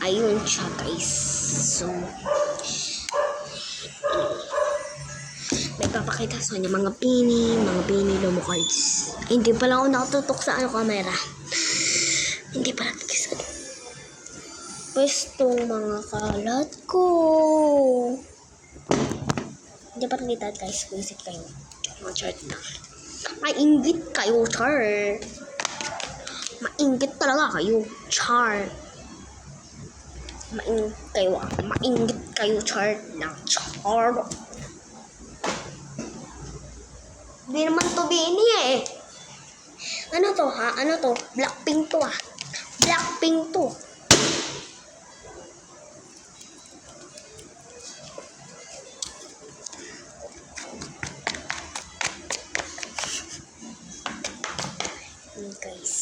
Ayun siya, guys. So, may papakita sa inyo mga pini lomo cards. Ay, hindi pala ako nakatutok sa camera. Hindi pala guys. Pwestong mga kalat ko. Hindi pa nakita guys. Visit kayo. Mga chart na. Mainggit kayo, chart. Mainggit talaga kayo, chart. Mainggit kayo, chart ng chart. Hindi naman to bini eh. Ano to ha? Ano to? Blackpink to ah. Blackpink to. Guys.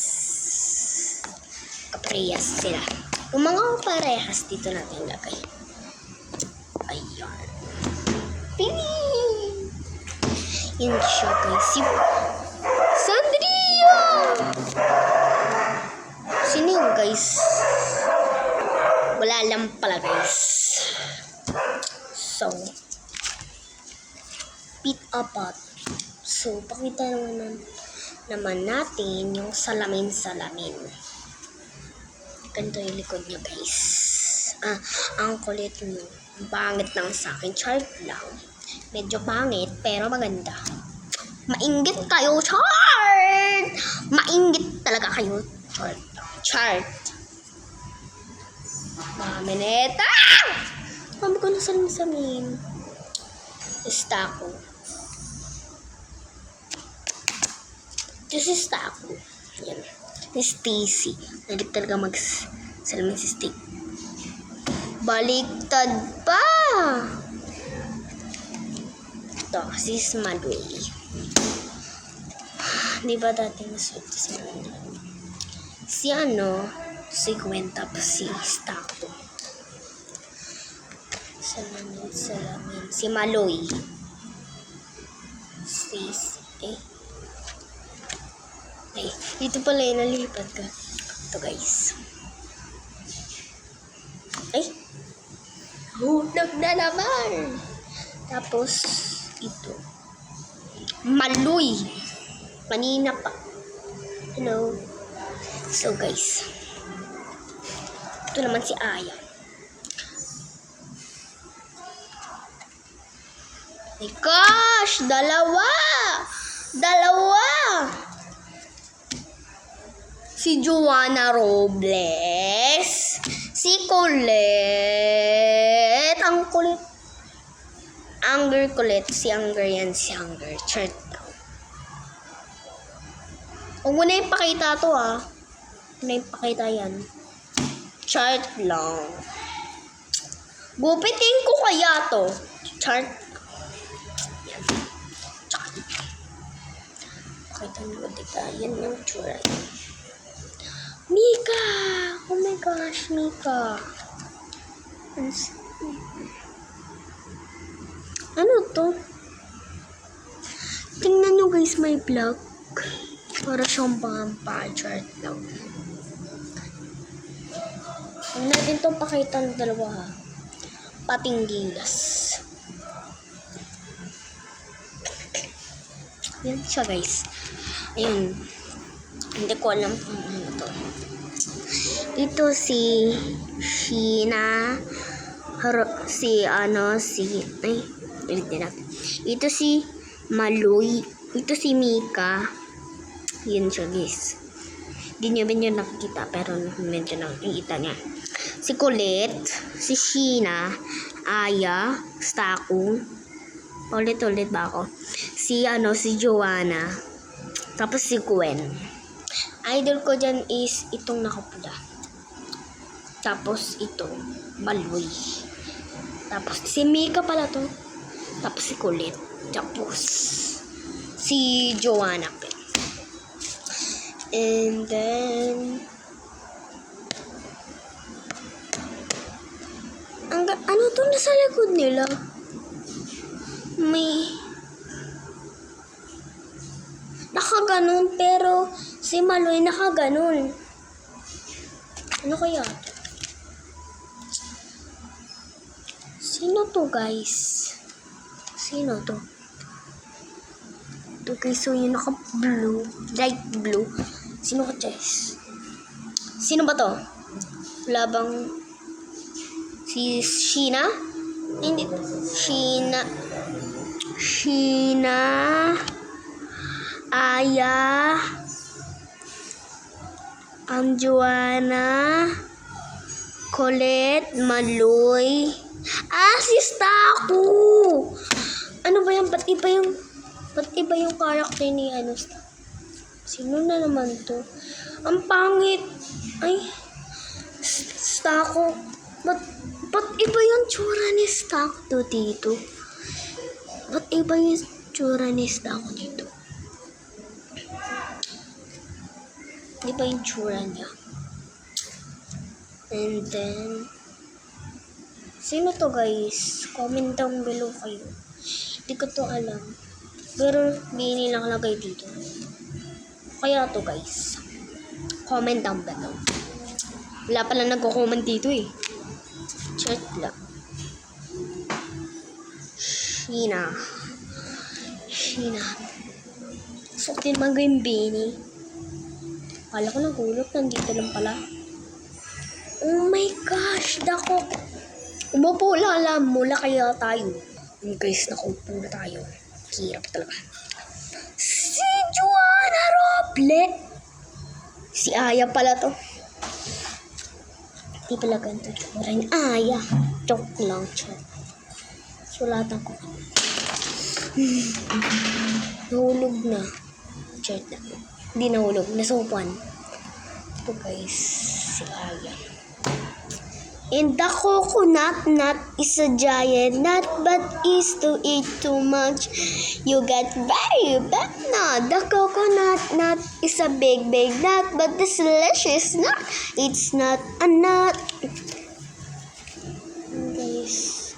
Kaparehas sila. Yung mga parehas dito natin lagay. Ayan. Pini! Yan siya guys. Si Sandria! Sino yun guys? Wala lang pala guys. So, pick up at. So, pakita naman natin yung salamin. Ganito yung likod niya guys. Ang kulit nyo. Pangit lang sa akin. Chart lang. Medyo pangit pero maganda. Mainggit kayo, chart! Mainggit talaga kayo, chart. Chart. Mineta! Sabi ko na salamin. Ista ko. Ito si Stako. Yan. Si Stacy. Nalig talaga mag-salamin si Stacy. Baliktad pa! Ito, si Smadway. Di ba dati nasuot si Smadway? Si Gwen tapos si Stako. Salamin. Si Maloy. Ay, dito pala yung nalipat ka. Ito guys. Ay! Hunag na naman! Tapos, ito. Maloy! Kanina pa. Hello? So guys. Ito naman si Aya. My gosh! Dalawa! Si Joanna Robles. Si Colette. Ang kulit. Anger kulit. Si Anger yan. Si Anger. Chart daw. Huwag mo na ipakita to ha. Huwag na ipakita yan. Chart lang. Gupitin ko kaya to. Chart. Yan. Chart. Pakita nyo dito. Yan yung chart. Mika! Oh my gosh, Mika. Ano to? Tingnan nyo guys, may vlog. Para siyang pang-chart lang. Huwag natin itong pakita ng dalawa ha. Pating gilas. Yan siya guys. Ayun. Hindi ko alam kung ano to. Ito si Sheena. Ito si Maloy. Ito si Mika. Yun siya guys. Hindi nyo ba nyo nakikita pero medyo nakikita niya. Si Colette. Si Sheena. Aya. Stako. Ulit ba ako? Si Joanna. Tapos si Gwen. Idol ko dyan is itong nakapula. Tapos ito, Maloy. Tapos si Mika pala to. Tapos si Colette. Tapos si Joanna. And then ano to nasa likod nila? May nakaganon pero si Maloy nakaganon. Ano kaya? Sino to, guys? Sino to? Ito, guys. So, yung naka-blue. Light blue. Sino ka, guys? Sino ba to? Wala bang... Si Sheena? Hindi. Sheena. Aya. Joanna. Colette. Maloy. Si Staku! Ano ba yan? Ba't iba yung karakter ni Sino na naman to? Ang pangit. Ay. Staku. Ba't iba yung tsura ni Staku dito? Ba't iba yung tsura ni Staku dito? Iba yung tsura niya. And then, sino to, guys? Comment down below kayo. Hindi ko to alam. Pero, hindi nilang lagay dito. Kaya to, guys. Comment down below. Wala pala nagko-comment dito eh. Chat lang. Sheena. Suotin man ko yung beanie. Kala ko nagulot. Nandito lang pala. Oh my gosh. Dako. Umupo lang. Mula kaya tayo. Guys, nakaupo na tayo. Hirap talaga. Si Joanna Roble. Si Aya pala to. Di pala ganito. Tsura Aya. Joke lang. Sulatan ko. Nahulog na. Chat na. Hindi nahulog. Nasupan. Ito, guys. Si Aya. And the coconut nut is a giant nut, but is to eat too much. You get very bad nut. The coconut nut is a big nut, but this delicious nut, it's not a nut. Guys,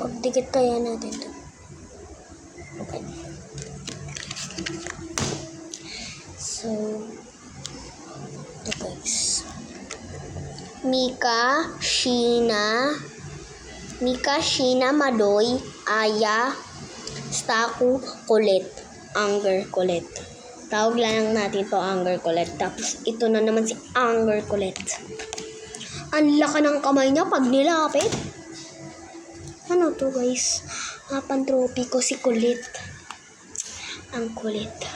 pagdikit kaya natin to. Okay. So, ito, guys. Mika, Sheena, Maloy, Aya, Staku, Colette. Anger, Colette. Tawag lang natin to Anger, Colette. Tapos, ito na naman si Anger, Colette. Ang laka ng kamay niya pag nilapit. Ano to, guys? Trophy ko si Colette. Ang Colette.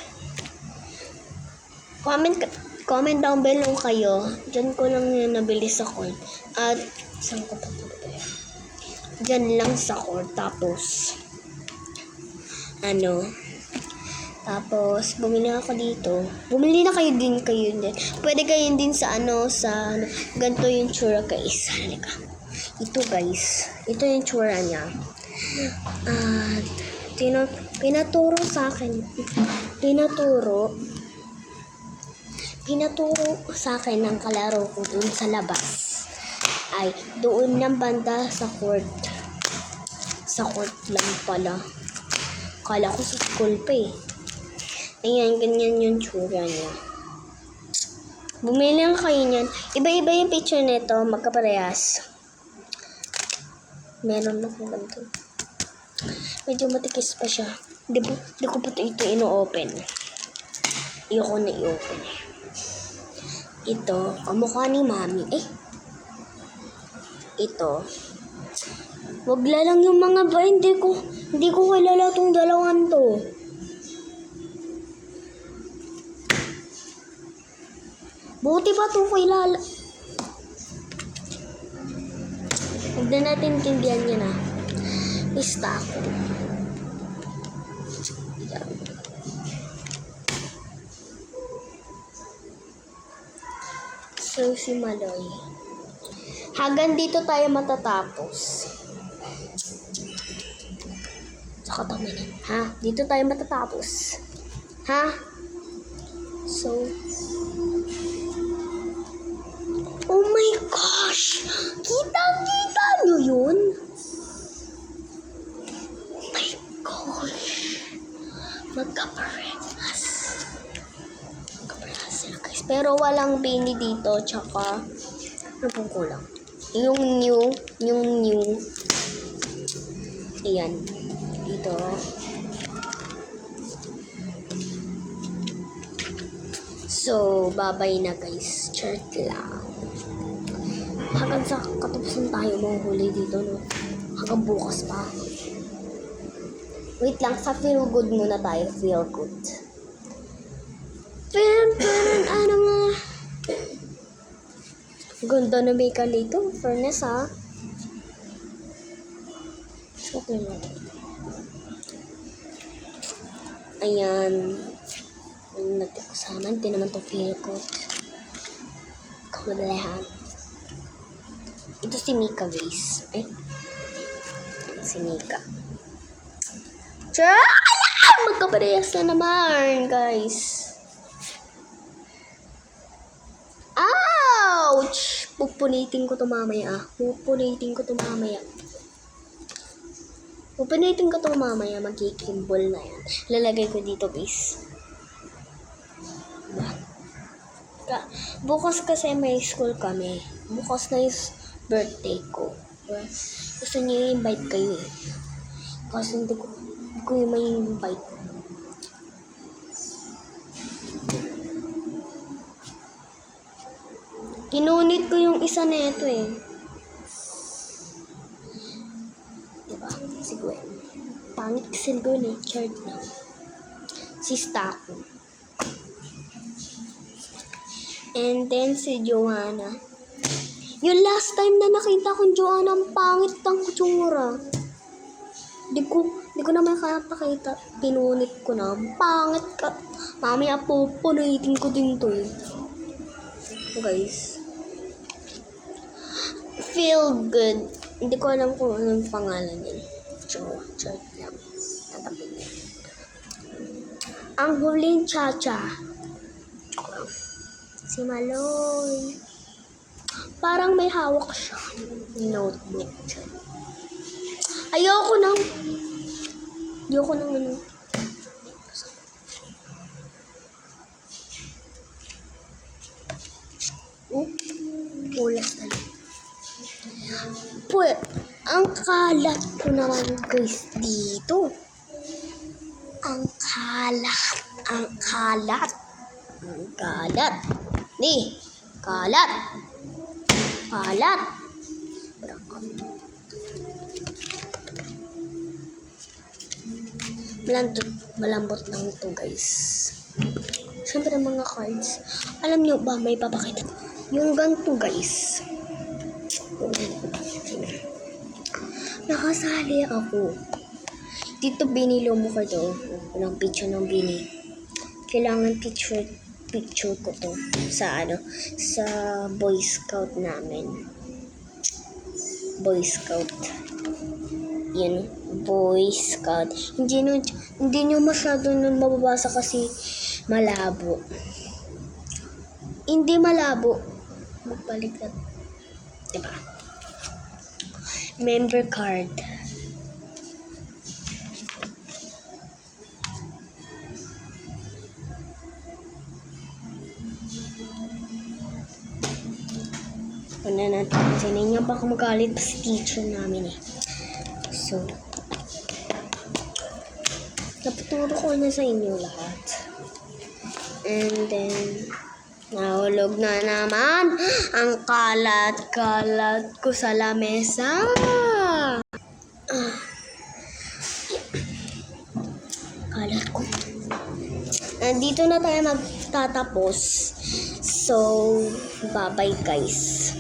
Comment down below kayo. Diyan ko lang yung nabili sa court. At, saan ko pa ito? Diyan lang sa court. Tapos, bumili ako dito. Bumili na kayo din. Pwede kayo din sa ganito yung tsura, guys. Halika. Ito, guys. Ito yung tsura niya. At, pinaturo sa akin. Pinaturo sa akin ng kalaro ko dun sa labas. Ay, doon ng banda sa court. Sa court lang pala. Kala ko sa school pa eh. Ayan, ganyan yung tsura niya. Bumili lang kayo niyan. Iba-iba yung picture nito, magkaparehas. Meron akong ganito. Medyo matikis pa siya. Di ko pa ito ino-open. Ayoko na i-open eh. Ito, kamukha ni Mami. Ito. Wag lang yung mga ba, hindi ko kilala tong dalawan to. Buti ba ito kilala? Huwag na natin tindihan niya na. Basta ako. So, si Maloy. Hanggang dito tayo matatapos. Saka tamanin. Ha? Dito tayo matatapos. Ha? So, oh my gosh! Kitang-kita nyo yun? Oh my gosh! Magkaparehas sila, guys. Pero walang bini dito, tsaka ano pong kulang? Yung new. Ayan. Dito. So, babay na guys. Chart lang. Hanggang sa katapusan tayo mahuhuli dito, no? Hanggang bukas pa. Wait lang, sa feel good muna tayo. Feel good. Ano nga? Ganda na makeup dito. Fairness, ha? Okay lang. Ayan. Nagkakasama. Hindi naman to feel good. Kamalahan. Ito si Mika, guys. Si Mika. Magkaparehas na naman, guys. Ouch! Pupunitin ko to mamaya. Magkikimbol na yan. Lalagay ko dito, guys. Bukas kasi may school kami. Bukas na yung birthday ko. Gusto niyo i-invite kayo eh. Kasi hindi ko yung may invite. Kinunit ko yung isa na ito eh. Diba? Si Gwen. Pangit kasi Gwen eh. Chart lang. Si Stako. And then si Joanna. Yung last time na nakita kong Joanna, ang pangit ng kutsura. Di ko naman pakita. Pinunit ko na. Ang pangit ka. Mamaya pupunuitin ko din to eh. Guys. Feel good. Hindi ko alam kung anong pangalan niya. Chart lang. Tatapin niya. Ang huling Chacha. Si Maloy. Parang may hawak siya. Notebook. Ayoko nang ano. Ulas talaga. Ang kalat ko naman guys dito. Ang kalat. Nih, kalat. Malambot lang ito guys. Siyempre mga cards. Alam niyo ba, may papakita. Yung ganito guys. Nakasali ako. Dito binilo mo ko to. Walang picture ng bini. Kailangan picture ko to sa Boy Scout namin. Boy Scout. Yan, Boy Scout. Hindi nyo masyado nun mababasa kasi malabo. Hindi malabo. Magbalikat. Diba? Member card. Una natin. Sa inyo baka magalit pa si teacher namin eh. So, naputuro ko na sa inyo lahat. And then, nahulog na naman ang kalat ko sa lamesa. Kalat ko. Dito na tayo magtatapos. So, bye-bye guys.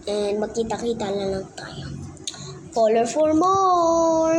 And magkita-kita na lang tayo. Follow for more!